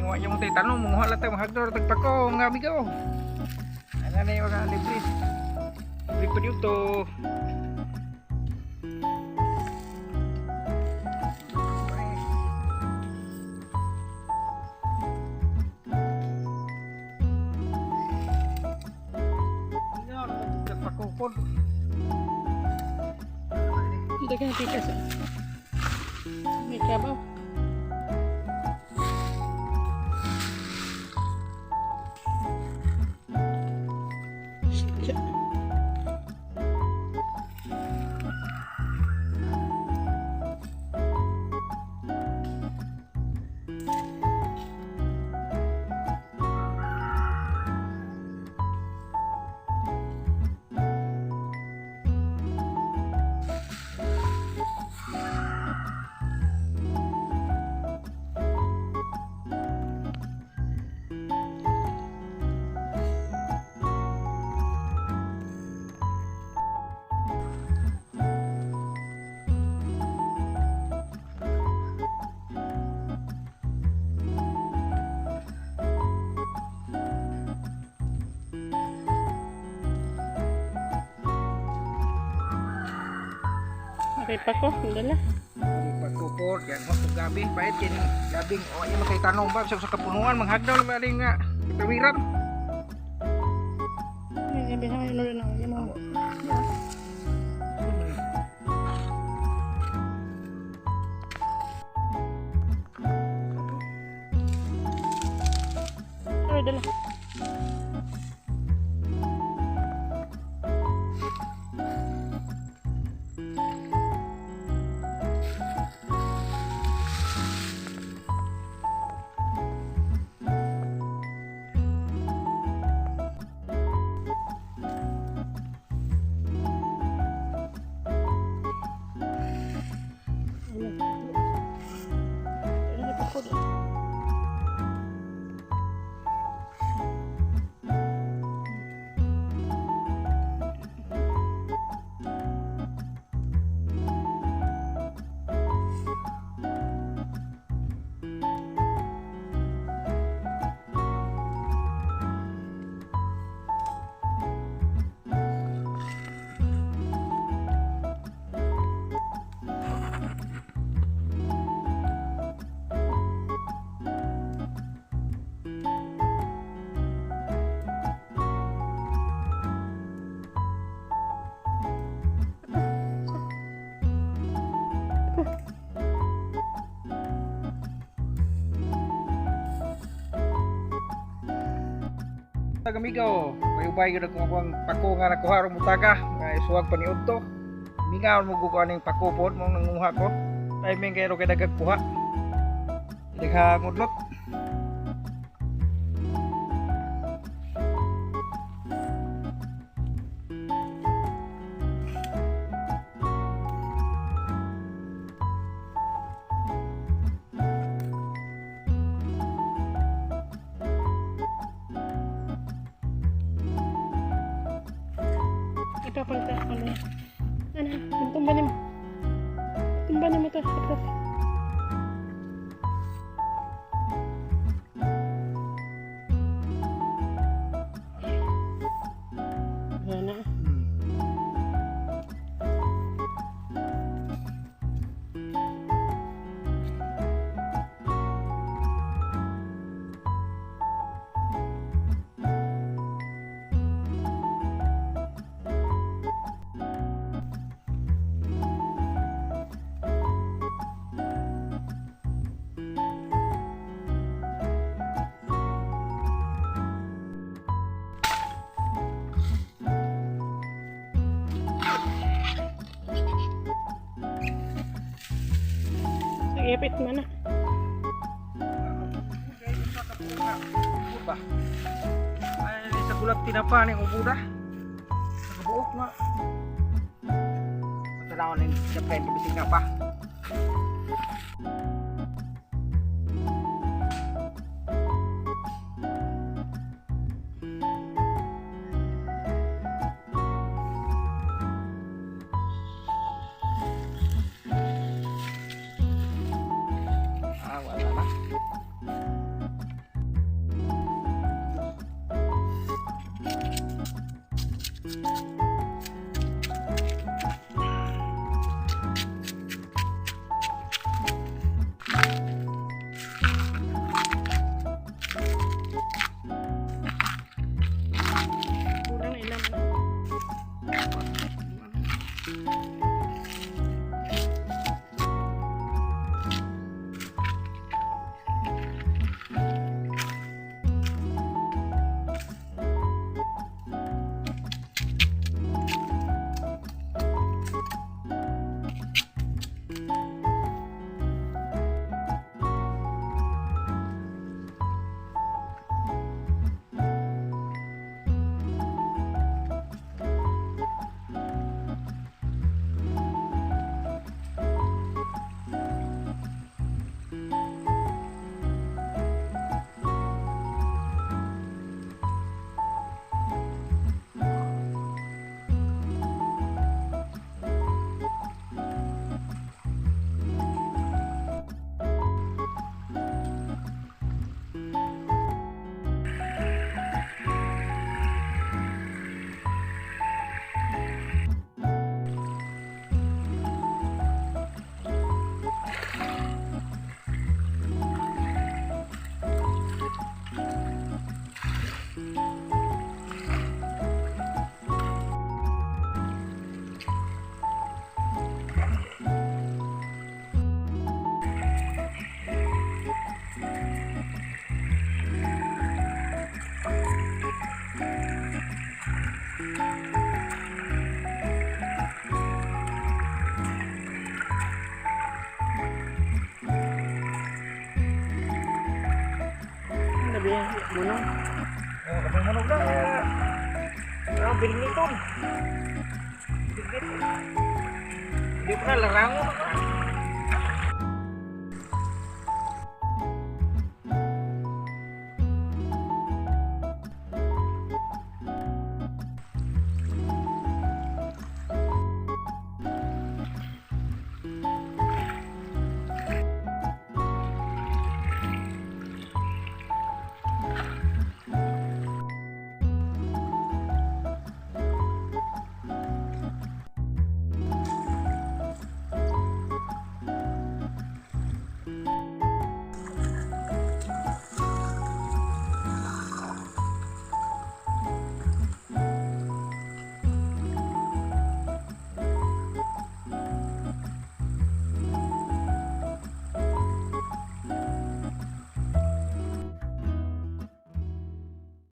Mga yung tayo tanong, mga halat tayo mahagdor tagpako mga amigo. Ano na yung mga libre. Libre pa dito. Tagpako. Dagang tikas. May kabaw. Okay pa ko, dala. Pagkupor, yan mo kung gabi, pahit yan gabing, o yung matay tanong ba, sa kapunuan, manghagdaw lang ba rin nga, tawiran. May gabi na ngayon na yung mga. Ay, dala. Amigo, may ubay yun kung akong pako nga nakuha rin mutaga nga isuwag pa ni Udto. Mingaw mo guguha ng pako po mong nanguha ko. Timing kayo kay nagagkuha. Nagha ngudlot. Ipapalta ako na yan. Ano? Tumbanin mo. Tumbanin mo ito. Ito. Wala na. Ipit mo na. Ay, sa gulat tinapa ng ubuda. Sa kabuok nga. Matalawan ng Japan, bibitin nga pa. Munong. Oh, kami manog na. Pero biling nito. Bigit. Hindi pa larangon.